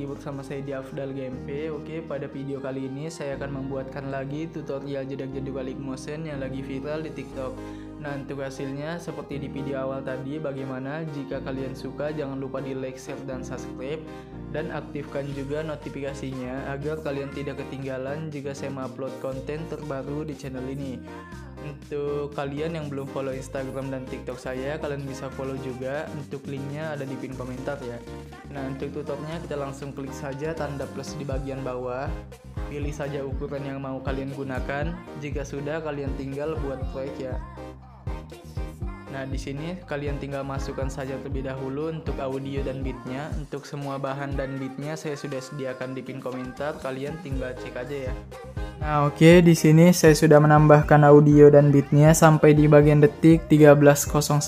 lagi bersama saya di Afdal GMP. Oke, pada video kali ini saya akan membuatkan lagi tutorial jedak-jeduk balik motion yang lagi viral di TikTok. Nah, untuk hasilnya seperti di video awal tadi, bagaimana jika kalian suka jangan lupa di like, share, dan subscribe, dan aktifkan juga notifikasinya agar kalian tidak ketinggalan jika saya upload konten terbaru di channel ini. Untuk kalian yang belum follow Instagram dan TikTok saya, kalian bisa follow juga. Untuk linknya ada di pin komentar ya. Nah, untuk tutornya kita langsung klik saja tanda plus di bagian bawah. Pilih saja ukuran yang mau kalian gunakan. Jika sudah, kalian tinggal buat proyek ya. Nah, di sini kalian tinggal masukkan saja terlebih dahulu untuk audio dan beatnya. Untuk semua bahan dan beatnya saya sudah sediakan di pin komentar. Kalian tinggal cek aja ya. Nah, oke, di sini saya sudah menambahkan audio dan beatnya sampai di bagian detik 13.09.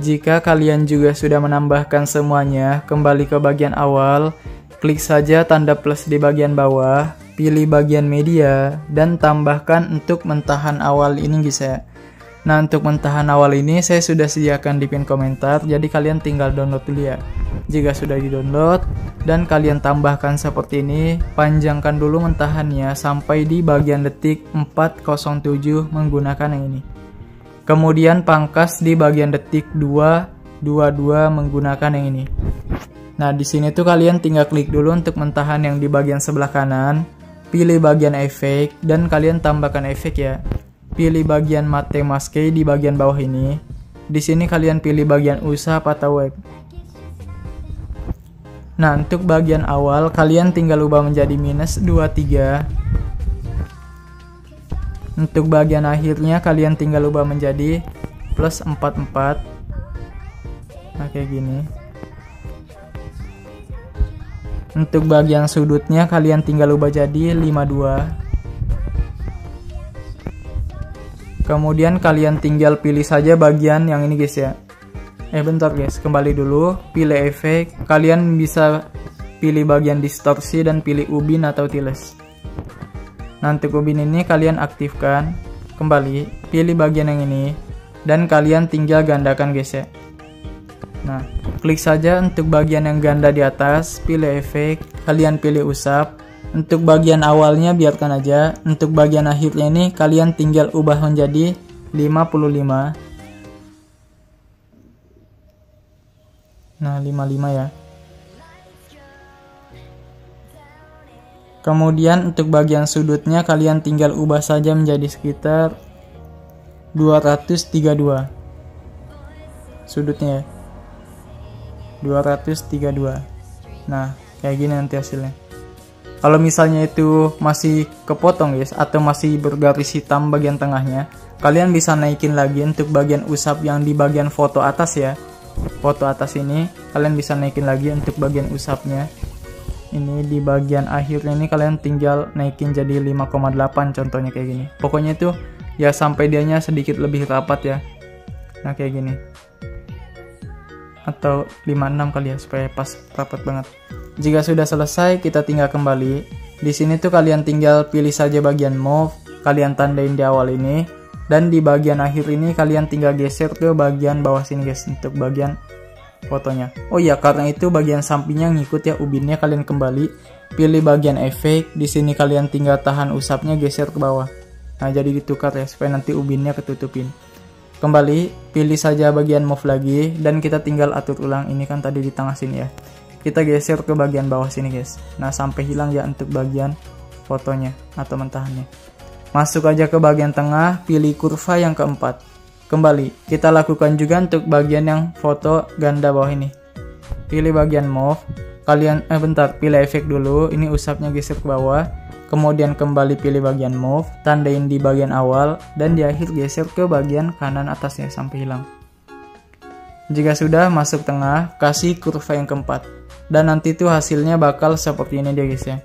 Jika kalian juga sudah menambahkan semuanya, kembali ke bagian awal, klik saja tanda plus di bagian bawah, pilih bagian media, dan tambahkan untuk mentahan awal ini guys ya. Nah, untuk mentahan awal ini saya sudah sediakan di pin komentar, jadi kalian tinggal download dulu ya. Jika sudah di-download dan kalian tambahkan seperti ini, panjangkan dulu mentahannya sampai di bagian detik 407 menggunakan yang ini. Kemudian pangkas di bagian detik 222 menggunakan yang ini. Nah, di sini tuh kalian tinggal klik dulu untuk mentahan yang di bagian sebelah kanan, pilih bagian efek dan kalian tambahkan efek ya. Pilih bagian matte maske di bagian bawah ini. Di sini kalian pilih bagian usap atau web. Nah, untuk bagian awal kalian tinggal ubah menjadi -23. Untuk bagian akhirnya kalian tinggal ubah menjadi +44. Nah, kayak gini. Untuk bagian sudutnya kalian tinggal ubah jadi 52. Kemudian kalian tinggal pilih saja bagian yang ini guys ya. Bentar guys, kembali dulu, pilih efek, kalian bisa pilih bagian distorsi dan pilih ubin atau tiles. Nah, untuk ubin ini kalian aktifkan, kembali, pilih bagian yang ini, dan kalian tinggal gandakan guys ya. Nah, klik saja untuk bagian yang ganda di atas, pilih efek, kalian pilih usap. Untuk bagian awalnya biarkan aja, untuk bagian akhirnya ini kalian tinggal ubah menjadi 55. Nah, 55 ya. Kemudian untuk bagian sudutnya kalian tinggal ubah saja menjadi sekitar 232. Sudutnya ya. 232. Nah, kayak gini nanti hasilnya. Kalau misalnya itu masih kepotong guys, atau masih bergaris hitam bagian tengahnya, kalian bisa naikin lagi untuk bagian usap yang di bagian foto atas ya. Foto atas ini kalian bisa naikin lagi untuk bagian usapnya. Ini di bagian akhirnya ini kalian tinggal naikin jadi 5,8 contohnya kayak gini. Pokoknya itu ya sampai dianya sedikit lebih rapat ya. Nah, kayak gini. Atau 56 kali ya supaya pas rapat banget. Jika sudah selesai, kita tinggal kembali. Di sini tuh kalian tinggal pilih saja bagian move, kalian tandain di awal ini, dan di bagian akhir ini kalian tinggal geser ke bagian bawah sini guys untuk bagian fotonya. Oh iya, karena itu bagian sampingnya ngikut ya ubinnya, kalian kembali, pilih bagian efek. Di sini kalian tinggal tahan usapnya geser ke bawah. Nah, jadi ditukar ya supaya nanti ubinnya ketutupin. Kembali, pilih saja bagian move lagi dan kita tinggal atur ulang. Ini kan tadi di tengah sini ya. Kita geser ke bagian bawah sini guys. Nah, sampai hilang ya untuk bagian fotonya atau mentahannya. Masuk aja ke bagian tengah, pilih kurva yang keempat. Kembali, kita lakukan juga untuk bagian yang foto ganda bawah ini. Pilih bagian move. Kalian pilih efek dulu. Ini usapnya geser ke bawah. Kemudian kembali pilih bagian move, tandain di bagian awal, dan di akhir geser ke bagian kanan atasnya sampai hilang. Jika sudah masuk tengah, kasih kurva yang keempat. Dan nanti tuh hasilnya bakal seperti ini dia guys ya.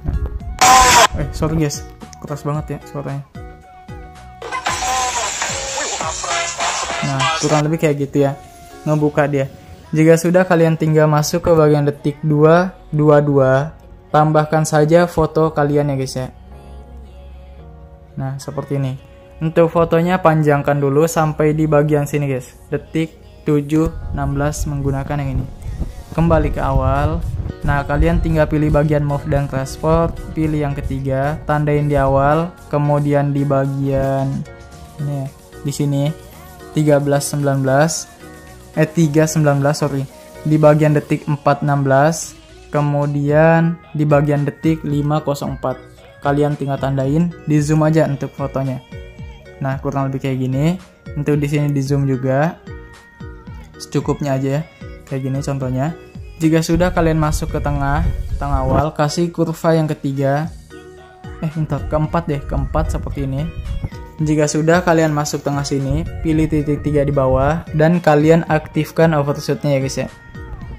Nah. Sorry guys, keras banget ya suaranya. Nah, kurang lebih kayak gitu ya. Ngebuka dia. Jika sudah, kalian tinggal masuk ke bagian detik 222. Tambahkan saja foto kalian ya guys ya. Nah, seperti ini. Untuk fotonya panjangkan dulu sampai di bagian sini guys. Detik 7.16 menggunakan yang ini. kembali ke awal. Nah, kalian tinggal pilih bagian move dan transport, pilih yang ketiga, tandain di awal, kemudian di bagian ini ya, di sini 3:19, sorry. Di bagian detik 4:16, kemudian di bagian detik 5:04. Kalian tinggal tandain, di zoom aja untuk fotonya. Nah, kurang lebih kayak gini. Untuk di sini di zoom juga. Secukupnya aja ya. Kayak gini contohnya. Jika sudah, kalian masuk ke tengah awal, kasih kurva yang ketiga. Keempat seperti ini. Jika sudah, kalian masuk tengah sini, pilih titik 3 di bawah, dan kalian aktifkan overshootnya ya guys ya.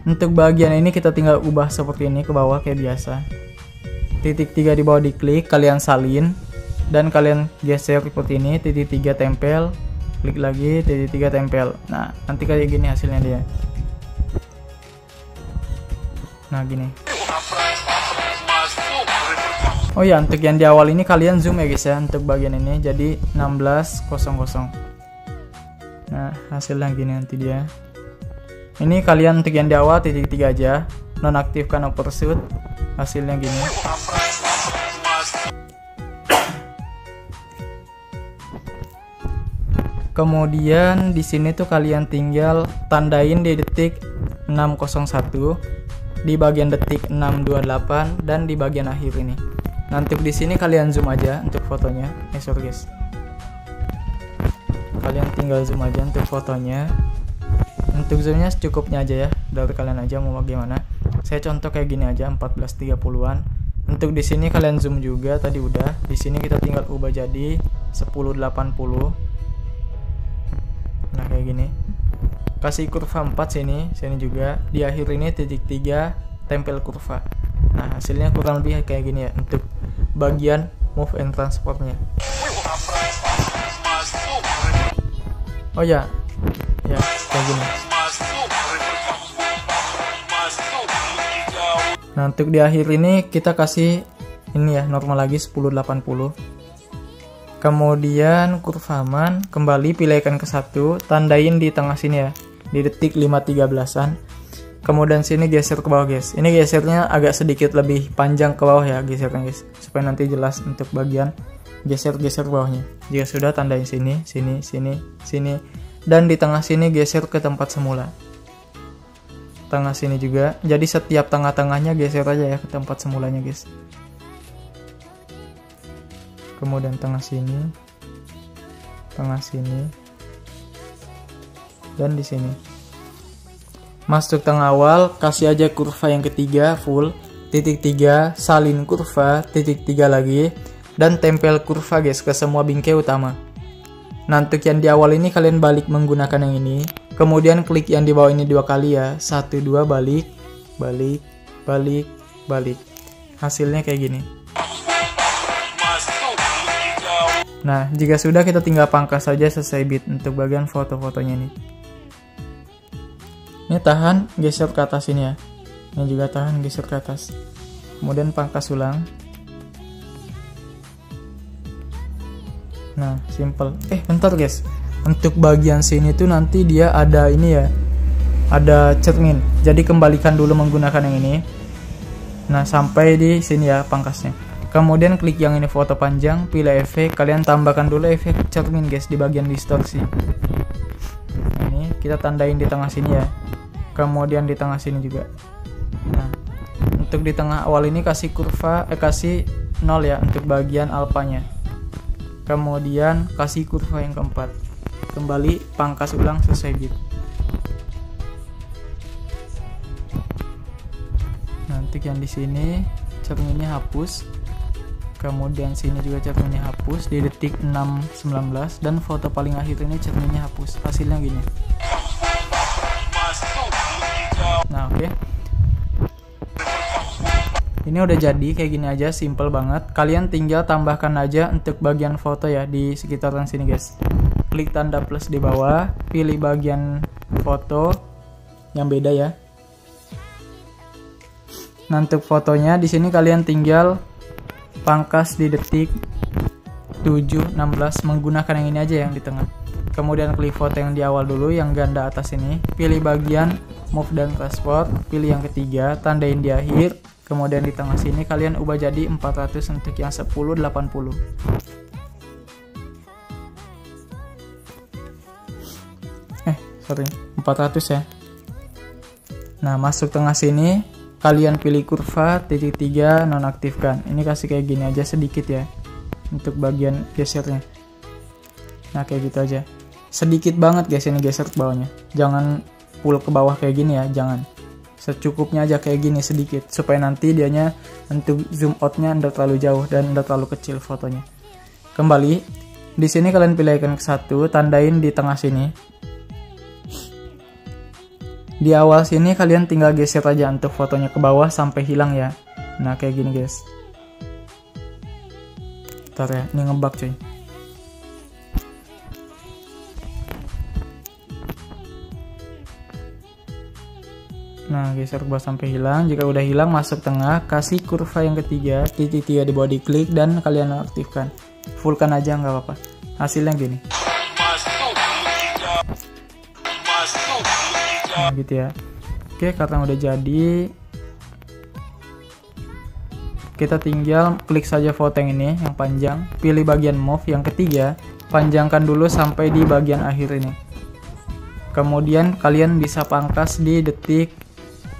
Untuk bagian ini kita tinggal ubah seperti ini ke bawah kayak biasa. Titik 3 di bawah diklik, kalian salin, dan kalian geser seperti ini, titik 3 tempel, klik lagi, titik 3 tempel. Nah, nanti kayak gini hasilnya dia. Nah, gini. Oh ya, untuk yang di awal ini kalian zoom ya guys ya, untuk bagian ini jadi 16:00. Nah, hasilnya gini nanti dia. Ini kalian untuk yang di awal titik 3 aja, nonaktifkan overshoot, hasilnya gini. Kemudian di sini tuh kalian tinggal tandain di detik 6:01, di bagian detik 6:28, dan di bagian akhir ini. Nanti di sini kalian zoom aja untuk fotonya. Sorry guys. Kalian tinggal zoom aja untuk fotonya. Untuk zoomnya secukupnya aja ya, dari kalian aja mau bagaimana. Saya contoh kayak gini aja, 14:30-an. Untuk di sini kalian zoom juga, tadi udah. Di sini kita tinggal ubah jadi 1080. Nah, kayak gini. Kasih kurva 4 sini juga. Di akhir ini titik 3 tempel kurva. Nah, hasilnya kurang lebih kayak gini ya untuk bagian move and transportnya. Oh ya, kayak gini. Nah, untuk di akhir ini kita kasih ini ya, normal lagi 1080. Kemudian kurva aman, kembali pilih icon ke 1, tandain di tengah sini ya, di detik 5:13-an. Kemudian sini geser ke bawah guys. Ini gesernya agak sedikit lebih panjang ke bawah ya gesernya guys, supaya nanti jelas untuk bagian geser bawahnya. Jika sudah, tandain sini, dan di tengah sini geser ke tempat semula. Tengah sini juga. Jadi setiap tengah-tengahnya geser aja ya ke tempat semulanya guys. Kemudian tengah sini, dan di sini. Masuk tengah awal, kasih aja kurva yang ketiga full, titik 3, salin kurva, titik 3 lagi, dan tempel kurva guys ke semua bingkai utama. Nah, untuk yang di awal ini kalian balik menggunakan yang ini, kemudian klik yang di bawah ini 2 kali ya, 1, 2, balik. Hasilnya kayak gini. Nah, jika sudah, kita tinggal pangkas saja selesai bit untuk bagian foto-fotonya ini. Ini tahan, geser ke atas ini ya. Ini juga tahan, geser ke atas. Kemudian pangkas ulang. Nah, simple. Bentar guys. Untuk bagian sini tuh nanti dia ada ini ya. Ada cermin. Jadi kembalikan dulu menggunakan yang ini. Nah, sampai di sini ya pangkasnya. Kemudian klik yang ini foto panjang, pilih efek, kalian tambahkan dulu efek cermin guys di bagian distorsi. Nah, ini kita tandain di tengah sini ya. Kemudian di tengah sini juga. Nah, untuk di tengah awal ini kasih kurva, kasih 0 ya untuk bagian alpanya. Kemudian kasih kurva yang keempat. Kembali pangkas ulang selesai bit. Nanti yang di sini cerminnya hapus. Kemudian sini juga cerminnya hapus di detik 6:19, dan foto paling akhir ini cerminnya hapus. Hasilnya gini. Nah, oke. Ini udah jadi kayak gini aja, simple banget. Kalian tinggal tambahkan aja untuk bagian foto ya di sekitaran sini guys. Klik tanda plus di bawah, pilih bagian foto yang beda ya. Nah, untuk fotonya di sini kalian tinggal pangkas di detik 7:16 menggunakan yang ini aja yang di tengah. Kemudian klik foto yang di awal dulu, yang ganda atas ini. Pilih bagian move dan transport, pilih yang ketiga, tandain di akhir, kemudian di tengah sini kalian ubah jadi 400 untuk yang 1080. Sorry, 400 ya. Nah, masuk tengah sini, kalian pilih kurva, titik 3, nonaktifkan. Ini kasih kayak gini aja sedikit ya, untuk bagian gesernya. Nah, kayak gitu aja. Sedikit banget guys ini geser ke bawahnya. Jangan full ke bawah kayak gini ya, jangan. Secukupnya aja kayak gini sedikit, supaya nanti dianya untuk zoom outnya tidak terlalu jauh dan tidak terlalu kecil fotonya. Kembali, di sini kalian pilih icon ke 1, tandain di tengah sini. Di awal sini kalian tinggal geser aja untuk fotonya ke bawah sampai hilang ya. Nah kayak gini guys. Ntar ya, ini ngebug cuy. Nah geser ke bawah sampai hilang. Jika udah hilang, masuk tengah, kasih kurva yang ketiga, titik 3 di bawah diklik dan kalian aktifkan. Fullkan aja nggak apa-apa. Hasilnya gini. Nah, gitu ya. Oke, karena udah jadi, kita tinggal klik saja foto yang ini yang panjang, pilih bagian move yang ketiga, panjangkan dulu sampai di bagian akhir ini. Kemudian kalian bisa pangkas di detik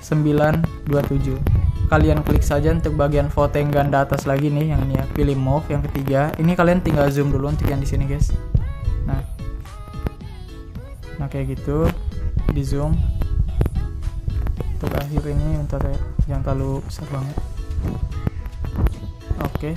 9:27. Kalian klik saja untuk bagian foto yang ganda atas lagi nih, yang ini ya, pilih move yang ketiga. Ini kalian tinggal zoom dulu untuk yang di sini guys. Nah kayak gitu, di zoom untuk akhir ini, bentar ya, jangan terlalu besar banget. Oke.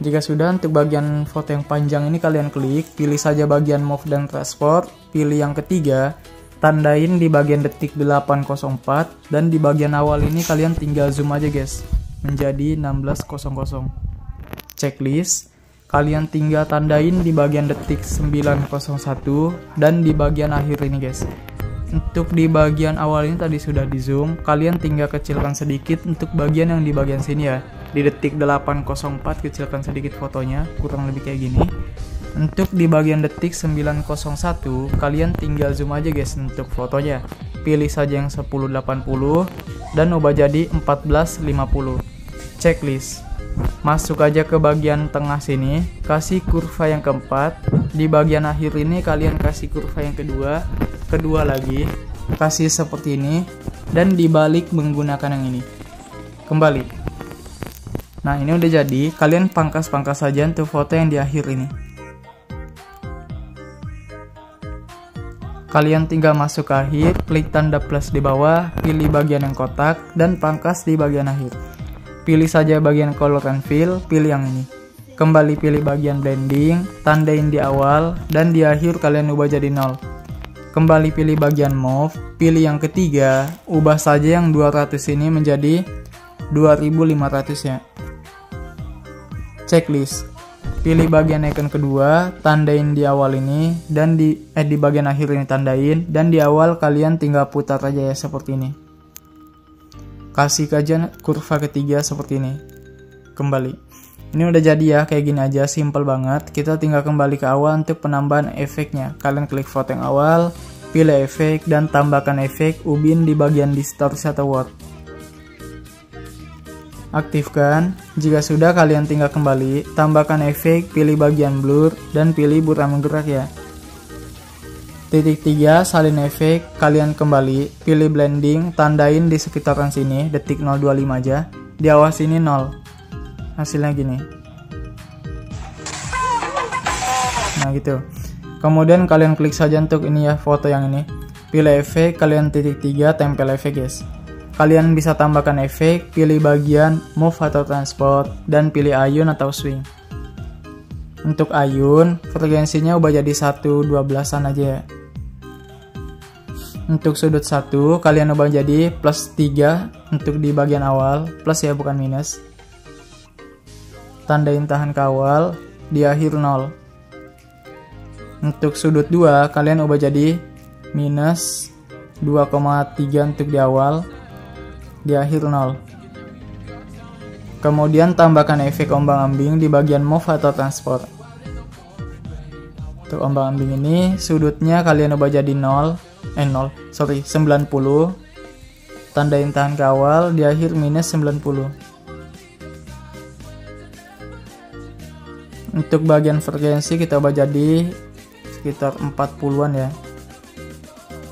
Jika sudah, untuk bagian foto yang panjang ini kalian klik, pilih saja bagian move dan transport, pilih yang ketiga, tandain di bagian detik 804, dan di bagian awal ini kalian tinggal zoom aja guys, menjadi 16:00. Checklist, kalian tinggal tandain di bagian detik 9:01 dan di bagian akhir ini guys. Untuk di bagian awal ini tadi sudah di zoom, kalian tinggal kecilkan sedikit untuk bagian yang di bagian sini ya. Di detik 8:04 kecilkan sedikit fotonya, kurang lebih kayak gini. Untuk di bagian detik 9:01 kalian tinggal zoom aja guys untuk fotonya. Pilih saja yang 1080 dan ubah jadi 1450. Checklist. Masuk aja ke bagian tengah sini, kasih kurva yang keempat. Di bagian akhir ini kalian kasih kurva yang kedua lagi, kasih seperti ini, dan dibalik menggunakan yang ini. Kembali. Nah ini udah jadi, kalian pangkas-pangkas saja untuk foto yang di akhir ini. Kalian tinggal masuk ke akhir, klik tanda plus di bawah, pilih bagian yang kotak, dan pangkas di bagian akhir. Pilih saja bagian color and fill, pilih yang ini. Kembali pilih bagian blending, tandain di awal, dan di akhir kalian ubah jadi 0. Kembali pilih bagian move, pilih yang ketiga, ubah saja yang 200 ini menjadi 2500 ya. Checklist. Pilih bagian icon kedua, tandain di awal ini, dan di bagian akhir ini tandain, dan di awal kalian tinggal putar aja ya seperti ini. Kasih kajian kurva ketiga seperti ini. Kembali. Ini udah jadi ya, kayak gini aja, simple banget. Kita tinggal kembali ke awal untuk penambahan efeknya. Kalian klik foto yang awal, pilih efek, dan tambahkan efek ubin di bagian distorsi atau warp. Aktifkan. Jika sudah, kalian tinggal kembali, tambahkan efek, pilih bagian blur, dan pilih buram gerak ya. Titik 3, salin efek, kalian kembali, pilih blending, tandain di sekitaran sini, detik 025 aja, di awal sini 0. Hasilnya gini. Nah gitu. Kemudian kalian klik saja untuk ini ya, foto yang ini. Pilih efek, kalian titik 3, tempel efek guys. Kalian bisa tambahkan efek, pilih bagian move atau transport, dan pilih ayun atau swing. Untuk ayun, frekuensinya ubah jadi 1/12an aja ya. Untuk sudut 1, kalian ubah jadi +3 untuk di bagian awal, plus ya bukan minus. Tandain tahan ke awal, di akhir 0. Untuk sudut 2, kalian ubah jadi minus 2,3 untuk di awal, di akhir 0. Kemudian tambahkan efek ombang-ambing di bagian move atau transport. Untuk ombang-ambing ini sudutnya kalian ubah jadi 90. Tandain tahan kawal, di akhir minus 90. Untuk bagian frekuensi kita ubah jadi sekitar 40-an ya.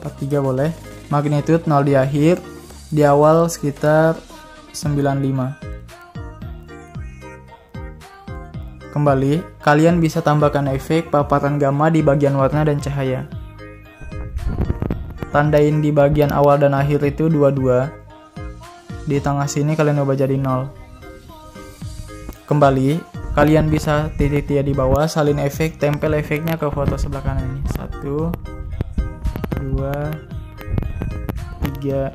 43 boleh. Magnitude 0 di akhir, di awal sekitar 95. Kembali, kalian bisa tambahkan efek paparan gamma di bagian warna dan cahaya. Tandain di bagian awal dan akhir itu 22. Di tengah sini kalian ubah jadi 0. Kembali, kalian bisa titik 3 di bawah, salin efek, tempel efeknya ke foto sebelah kanan ini. 1, 2, 3,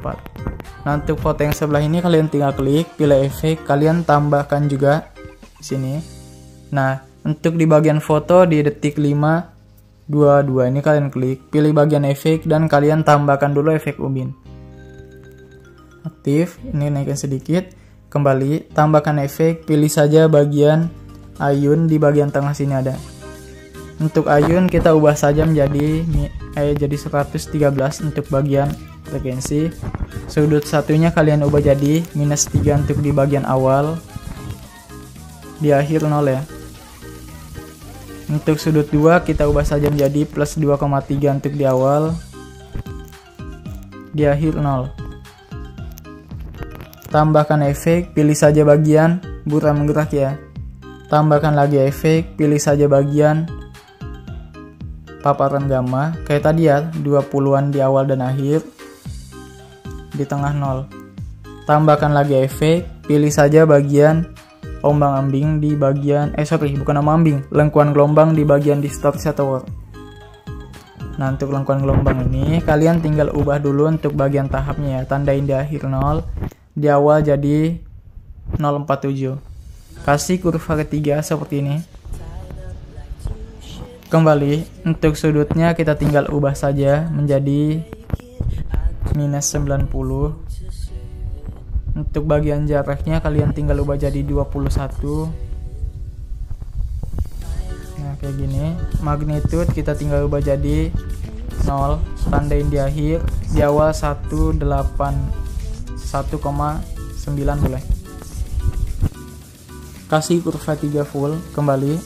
4. Nah, untuk foto yang sebelah ini kalian tinggal klik, pilih efek, kalian tambahkan juga di sini. Nah, untuk di bagian foto di detik 5:22 ini kalian klik, pilih bagian efek dan kalian tambahkan dulu efek ubin. Aktif, ini naikkan sedikit. Kembali, tambahkan efek, pilih saja bagian ayun di bagian tengah sini ada. Untuk ayun kita ubah saja menjadi jadi 113 untuk bagian frekuensi. Sudut satunya kalian ubah jadi minus 3 untuk di bagian awal, di akhir 0 ya. Untuk sudut 2 kita ubah saja menjadi plus 2,3 untuk di awal, di akhir 0. Tambahkan efek, pilih saja bagian buram menggerak ya. Tambahkan lagi efek, pilih saja bagian paparan gamma kayak tadi ya, 20-an di awal dan akhir, di tengah 0. Tambahkan lagi efek, pilih saja bagian ombang-ambing di bagian bukan ombang-ambing, lengkuan gelombang di bagian distorsi atau warp. Nah, untuk lengkuan gelombang ini kalian tinggal ubah dulu untuk bagian tahapnya ya. Tandain di akhir 0, di awal jadi 0,47. Kasih kurva ketiga seperti ini. Kembali, untuk sudutnya kita tinggal ubah saja menjadi minus 90. Untuk bagian jaraknya kalian tinggal ubah jadi 21. Nah, kayak gini. Magnitude kita tinggal ubah jadi 0. Tandain di akhir, di awal 1,9 boleh. Kasih kurva 3 full. Kembali,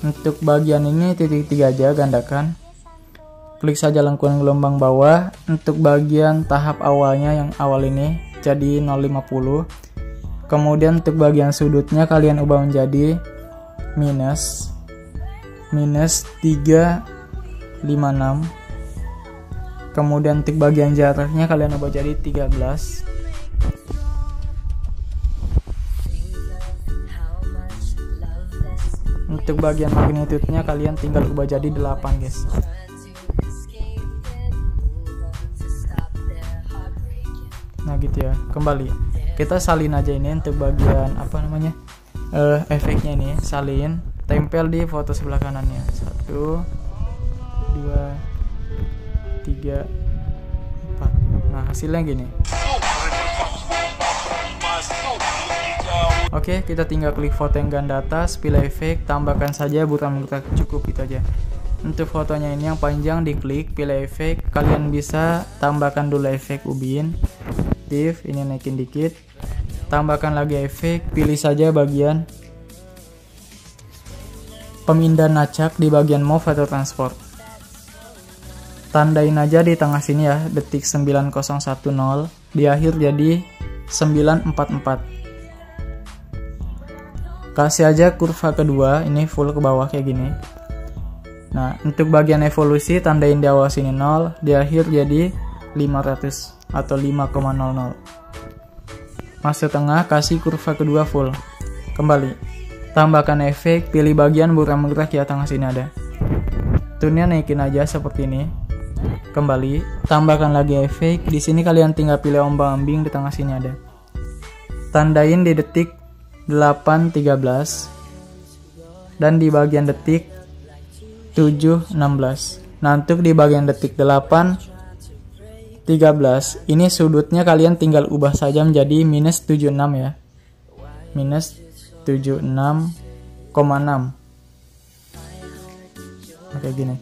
untuk bagian ini titik 3 aja, gandakan. Klik saja lengkuan gelombang bawah. Untuk bagian tahap awalnya yang awal ini jadi 0,50. Kemudian untuk bagian sudutnya kalian ubah menjadi minus 356. Kemudian untuk bagian jaraknya kalian ubah jadi 13. Untuk bagian magnitude-nya kalian tinggal ubah jadi 8 guys. Nah gitu ya. Kembali, kita salin aja ini untuk bagian efeknya ini, salin, tempel di foto sebelah kanannya. 1, 2, 3, 4. Nah, hasilnya gini. Oke, kita tinggal klik foto yang ganda atas, pilih efek, tambahkan saja buram menggerak, cukup itu aja. Untuk fotonya ini yang panjang, diklik, pilih efek, kalian bisa tambahkan dulu efek ubin. Ini naikin dikit, tambahkan lagi efek, pilih saja bagian pemindahan acak di bagian move atau transport. Tandain aja di tengah sini ya, detik 9010, di akhir jadi 944. Kasih aja kurva kedua, ini full ke bawah kayak gini. Nah, untuk bagian evolusi tandain di awal sini 0, di akhir jadi 500 atau 5,00. Masuk tengah, kasih kurva kedua full. Kembali, tambahkan efek, pilih bagian buram menggerak ya, tengah sini ada. Tune-nya naikin aja seperti ini. Kembali, tambahkan lagi efek. Di sini kalian tinggal pilih ombang-ambing, di tengah sini ada. Tandain di detik 8.13 dan di bagian detik 7.16. Nah, untuk di bagian detik 8.13 ini sudutnya kalian tinggal ubah saja menjadi minus 76 ya, minus 76,6. kayak gini.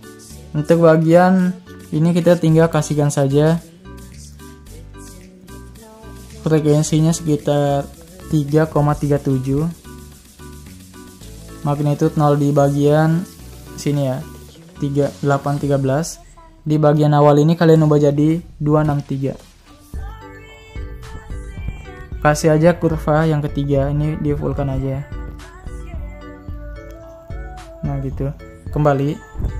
Untuk bagian ini kita tinggal kasihkan saja frekuensinya sekitar 3,37, magnitude 0 di bagian sini ya, 813. Di bagian awal ini kalian ubah jadi 263. Kasih aja kurva yang ketiga, ini di fullkan aja. Nah gitu. Kembali,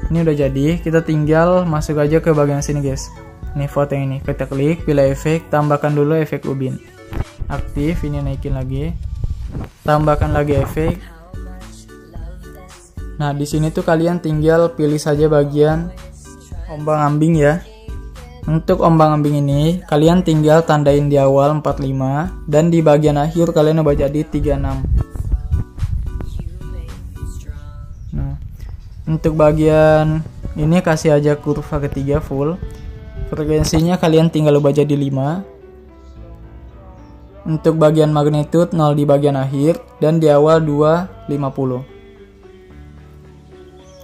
ini udah jadi, kita tinggal masuk aja ke bagian sini guys. Ini foto yang ini, kita klik, pilih efek, tambahkan dulu efek ubin. Aktif, ini naikin lagi. Tambahkan lagi efek. Nah, di sini tuh kalian tinggal pilih saja bagian ombang-ambing ya. Untuk ombang-ambing ini kalian tinggal tandain di awal 45 dan di bagian akhir kalian ubah jadi 36. Nah, untuk bagian ini kasih aja kurva ketiga full. Frekuensinya kalian tinggal ubah jadi 5. Untuk bagian magnitude 0 di bagian akhir dan di awal 250.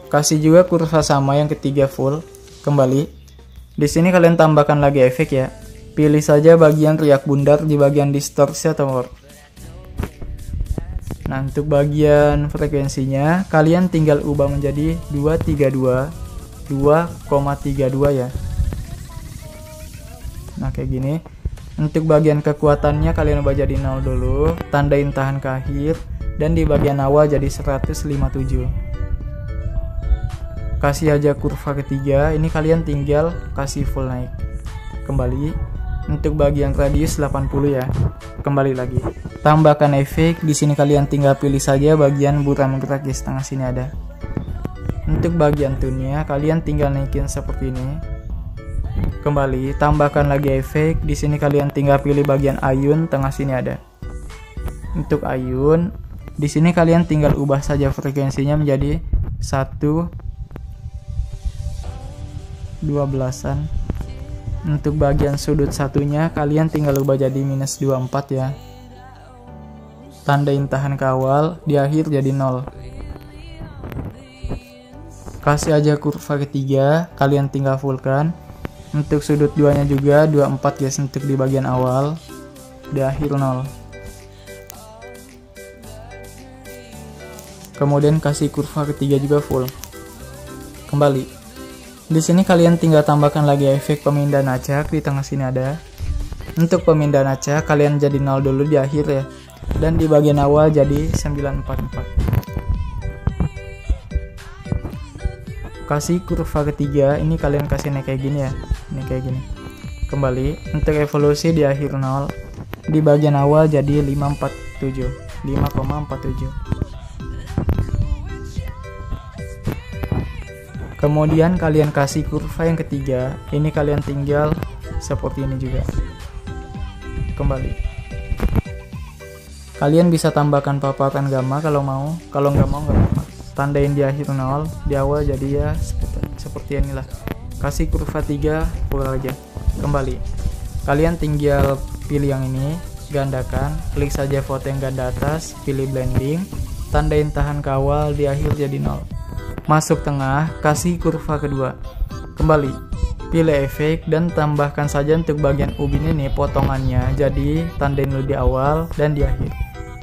Kasih juga kurva sama yang ketiga full. Kembali, di sini kalian tambahkan lagi efek ya. Pilih saja bagian riak bundar di bagian distorsi atau warp. Nah, untuk bagian frekuensinya kalian tinggal ubah menjadi 232, 2,32 ya. Nah, kayak gini. Untuk bagian kekuatannya kalian ubah jadi 0 dulu, tandain tahan ke akhir, dan di bagian awal jadi 157. Kasih aja kurva ketiga, ini kalian tinggal kasih full naik. Kembali, untuk bagian radius 80 ya. Kembali lagi. Tambahkan efek, di sini kalian tinggal pilih saja bagian buram gerak di setengah sini ada. Untuk bagian tune-nya kalian tinggal naikin seperti ini. Kembali, tambahkan lagi efek, di sini kalian tinggal pilih bagian ayun tengah sini ada. Untuk ayun, di sini kalian tinggal ubah saja frekuensinya menjadi 1/12. Untuk bagian sudut satunya kalian tinggal ubah jadi -24 ya. Tandain tahan ke awal, di akhir jadi 0. Kasih aja kurva ketiga, kalian tinggal fullkan. Untuk sudut duanya juga 24 guys untuk di bagian awal, di akhir 0. Kemudian kasih kurva ketiga juga full. Kembali. Di sini kalian tinggal tambahkan lagi efek pemindahan acak, di tengah sini ada. Untuk pemindahan acak kalian jadi 0 dulu di akhir ya. Dan di bagian awal jadi 944. Kasih kurva ketiga, ini kalian kasih naik kayak gini ya. Ini kayak gini. Kembali, untuk evolusi di akhir 0. Di bagian awal jadi 5,47. Kemudian kalian kasih kurva yang ketiga, ini kalian tinggal seperti ini juga. Kembali. Kalian bisa tambahkan paparan gamma kalau mau, kalau nggak mau nggak apa-apa. Tandain di akhir 0, di awal jadi ya seperti inilah. Kasih kurva 3 full aja. Kembali. Kalian tinggal pilih yang ini, gandakan, klik saja foto yang ganda atas, pilih blending, tandain tahan ke awal, di akhir jadi 0. Masuk tengah, kasih kurva kedua. Kembali, pilih efek dan tambahkan saja untuk bagian ubin ini potongannya. Jadi tandain dulu di awal dan di akhir.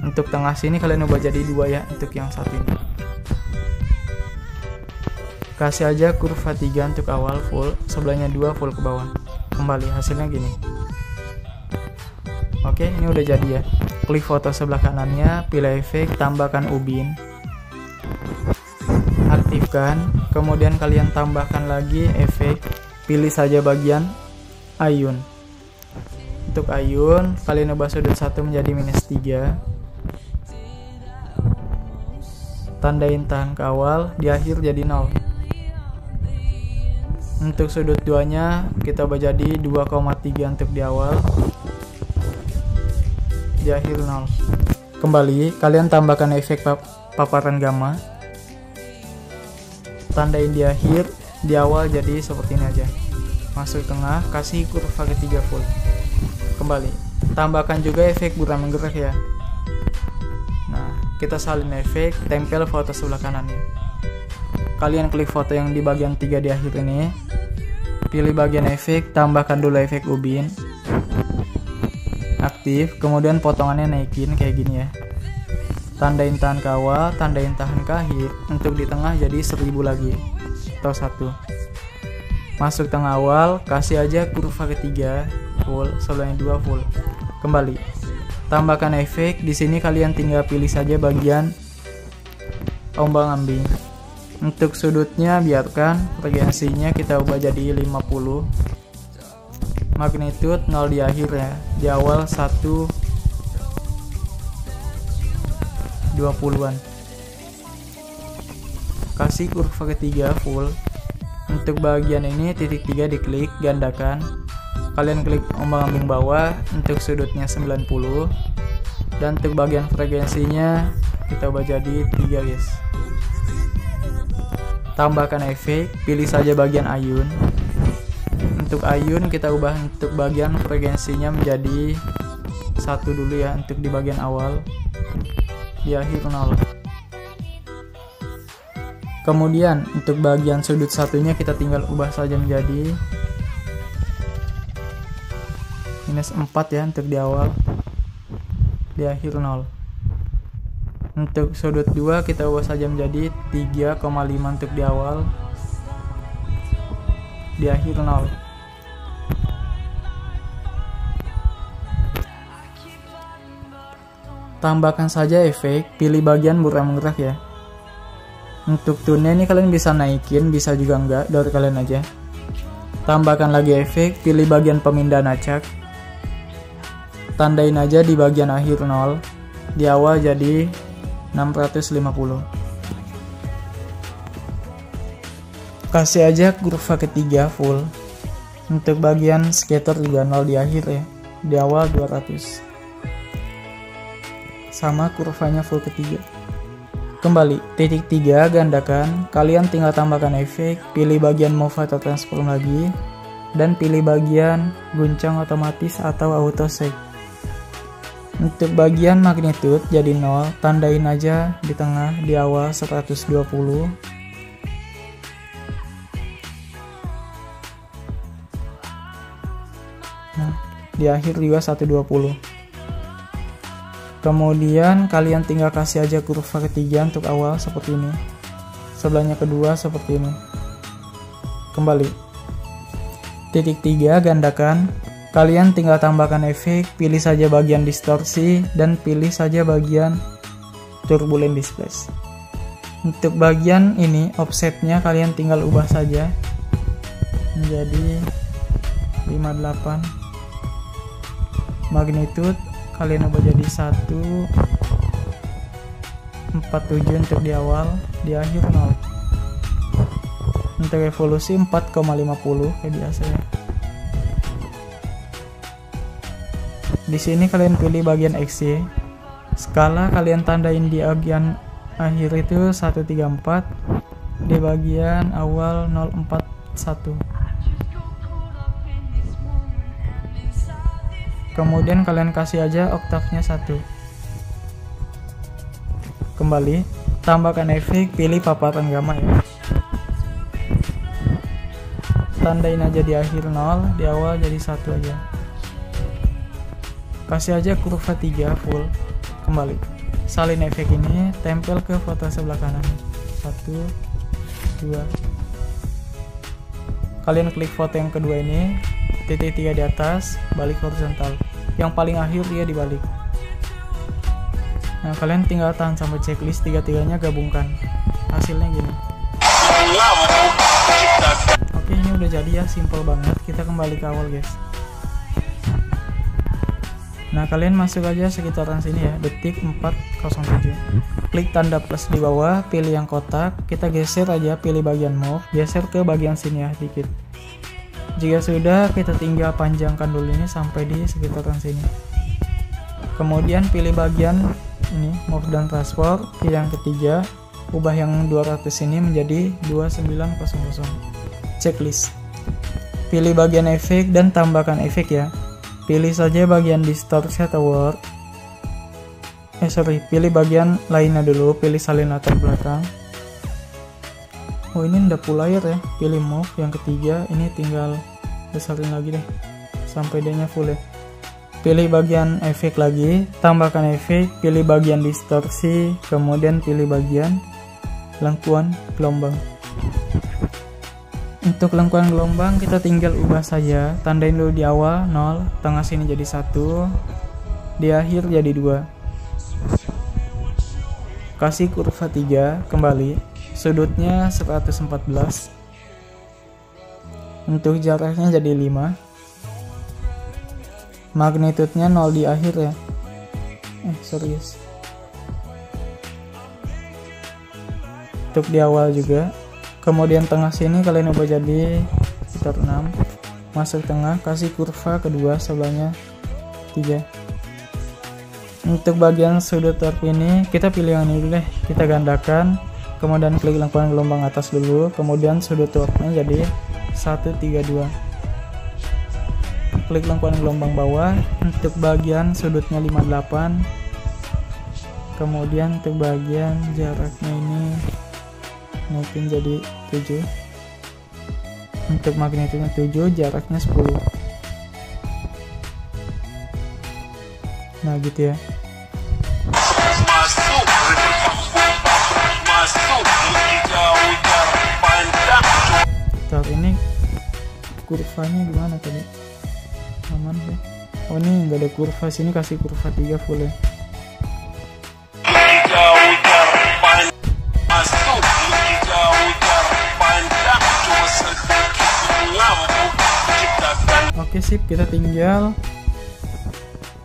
Untuk tengah sini kalian ubah jadi 2 ya untuk yang satu ini. Kasih aja kurva 3 untuk awal full, sebelahnya 2 full ke bawah. Kembali, hasilnya gini. Oke, ini udah jadi ya. Klik foto sebelah kanannya, pilih efek, tambahkan ubin. Aktifkan, kemudian kalian tambahkan lagi efek, pilih saja bagian ayun. Untuk ayun kalian ubah sudut 1 menjadi -3, tandain tahan ke awal, di akhir jadi 0. Untuk sudut 2 nya kita ubah jadi 2,3 untuk di awal, di akhir 0. Kembali, kalian tambahkan efek paparan gamma, tandain di akhir, di awal jadi seperti ini aja. Masuk tengah, kasih kurva ketiga full. Kembali, tambahkan juga efek buram menggerak ya. Nah, kita salin efek, tempel foto sebelah kanannya. kalian klik foto yang di bagian 3 di akhir ini, pilih bagian efek, tambahkan dulu efek ubin, aktif, kemudian potongannya naikin kayak gini ya, tandain tahan ke awal, tandain tahan ke akhir, untuk di tengah jadi 1000 lagi atau 1. Masuk tengah awal, kasih aja kurva ketiga full, sebelahnya 2 full. Kembali, tambahkan efek. Di sini kalian tinggal pilih saja bagian ombang-ambing. Untuk sudutnya biarkan, frekuensinya kita ubah jadi 50, magnitude 0 di akhir ya, di awal 120-an. Kasih kurva ketiga full. Untuk bagian ini titik 3 diklik, gandakan, kalian klik ombang-ambing bawah, untuk sudutnya 90, dan untuk bagian frekuensinya kita ubah jadi 3 guys. Tambahkan efek, pilih saja bagian ayun. Untuk ayun kita ubah untuk bagian frekuensinya menjadi 1 dulu ya, untuk di bagian awal, di akhir 0. Kemudian untuk bagian sudut satunya kita tinggal ubah saja menjadi -4 ya, untuk di awal, di akhir 0. Untuk sudut 2 kita ubah saja menjadi 3,5 untuk di awal, di akhir 0. Tambahkan saja efek, pilih bagian buram gerak ya. Untuk tune ini kalian bisa naikin, bisa juga enggak, dari kalian aja. Tambahkan lagi efek, pilih bagian pemindahan acak, tandain aja di bagian akhir 0, di awal jadi 650. Kasih aja kurva ketiga full. Untuk bagian skater juga 0 di akhir ya, di awal 200. Sama kurvanya full ketiga. Kembali, titik 3 gandakan, kalian tinggal tambahkan efek, pilih bagian move atau transform lagi, dan pilih bagian guncang otomatis atau auto shake. Untuk bagian magnitude jadi 0, tandain aja di tengah, di awal 120. Nah, di akhir juga 120. Kemudian kalian tinggal kasih aja kurva ketiga untuk awal seperti ini, sebelahnya kedua seperti ini. Kembali, titik 3 gandakan, kalian tinggal tambahkan efek, pilih saja bagian distorsi, dan pilih saja bagian turbulent displace. Untuk bagian ini offsetnya kalian tinggal ubah saja menjadi 58. Magnitude kalian ubah jadi 147 untuk di awal, di akhir 0. Untuk evolusi 4,50 kayak biasa ya. Di sini kalian pilih bagian XY. Skala kalian tandain di bagian akhir itu 134, di bagian awal 041. Kemudian kalian kasih aja oktavnya 1. Kembali, tambahkan efek, pilih paparan gamma ya. Tandain aja di akhir 0, di awal jadi 1 aja. Kasih aja kurva 3 full. Kembali, salin efek ini, tempel ke foto sebelah kanan. 1, 2. Kalian klik foto yang kedua ini, titik 3 di atas, balik horizontal. Yang paling akhir dia dibalik. Nah, kalian tinggal tahan sampai checklist, tiga-tiganya gabungkan. Hasilnya gini. Oke, ini udah jadi ya, simple banget. Kita kembali ke awal guys. Nah, kalian masuk aja sekitaran sini ya, detik 4:07. Klik tanda plus di bawah, pilih yang kotak, kita geser aja, pilih bagian move, geser ke bagian sini ya, dikit. Jika sudah, kita tinggal panjangkan dulu ini sampai di sekitaran sini. Kemudian pilih bagian ini, move dan transport, pilih yang ketiga, ubah yang 200 ini menjadi 2900. Checklist. Pilih bagian efek dan tambahkan efek ya. Pilih saja bagian distorsi atau word. Pilih bagian lainnya dulu, pilih salin latar belakang. Oh ini udah full layar ya, pilih move. Yang ketiga ini tinggal besarin lagi deh sampai dia full ya. Pilih bagian efek lagi, tambahkan efek, pilih bagian distorsi, kemudian pilih bagian lengkuan gelombang. Untuk lengkuan gelombang kita tinggal ubah saja, tandain dulu di awal 0, tengah sini jadi 1, di akhir jadi 2. Kasih kurva 3, kembali, sudutnya 114, untuk jaraknya jadi 5, magnitudenya 0 di akhir ya, serius. Untuk di awal juga, kemudian tengah sini kalian ubah jadi sekitar 6, masuk tengah, kasih kurva kedua sebelahnya 3. Untuk bagian sudut warp ini kita pilih yang ini dulu deh, kita gandakan, kemudian klik lengkuan gelombang atas dulu, kemudian sudut warpnya jadi 132. Klik lengkuan gelombang bawah, untuk bagian sudutnya 58, kemudian untuk bagian jaraknya ini mungkin jadi 7, untuk magnitudenya 7, jaraknya 10. Nah gitu ya. Saat ini kurvanya gimana tadi? Aman ya? Oh ini nggak ada kurva, sini kasih kurva 3 full ya. Oke sip, kita tinggal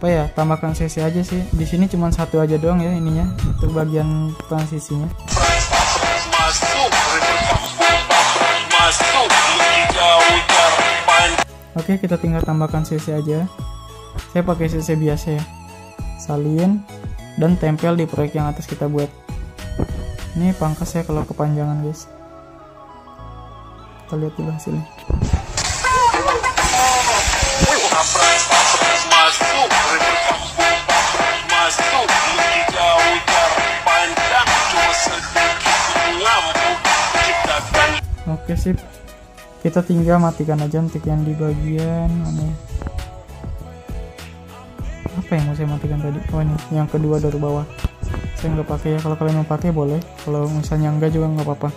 apa ya, tambahkan CC aja sih. Di sini cuma satu aja doang ya ininya untuk bagian transisinya. Oke, kita tinggal tambahkan CC aja. Saya pakai CC biasa ya. Salin dan tempel di proyek yang atas kita buat. Ini pangkas ya kalau kepanjangan guys. Kita lihat dulu hasilnya. Oke sip, kita tinggal matikan aja untuk yang di bagian mana ya? Apa yang mau saya matikan tadi? Oh ini yang kedua dari bawah. Saya nggak pakai ya, kalau kalian mau pakai boleh, kalau misalnya enggak juga nggak apa-apa.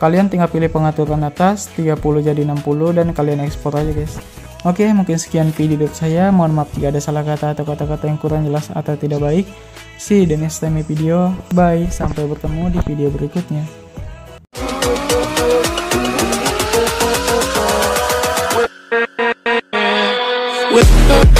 Kalian tinggal pilih pengaturan atas 30 jadi 60 dan kalian ekspor aja guys. Oke, mungkin sekian video dari saya. Mohon maaf jika ada salah kata atau kata-kata yang kurang jelas atau tidak baik. See you the next time video. Bye, sampai bertemu di video berikutnya. With